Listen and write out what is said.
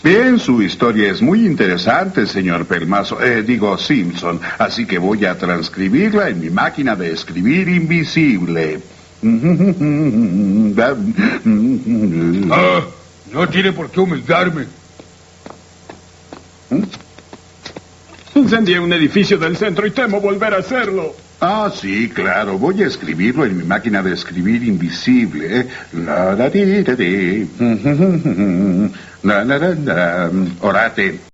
Bien, su historia es muy interesante, señor Pelmazo. Digo, Simpson. Así que voy a transcribirla en mi máquina de escribir invisible. Ah, no tiene por qué humillarme. Incendié un edificio del centro y temo volver a hacerlo. Ah, sí, claro. Voy a escribirlo en mi máquina de escribir invisible. La, la, di, da, di. La, la, la, la. Orate.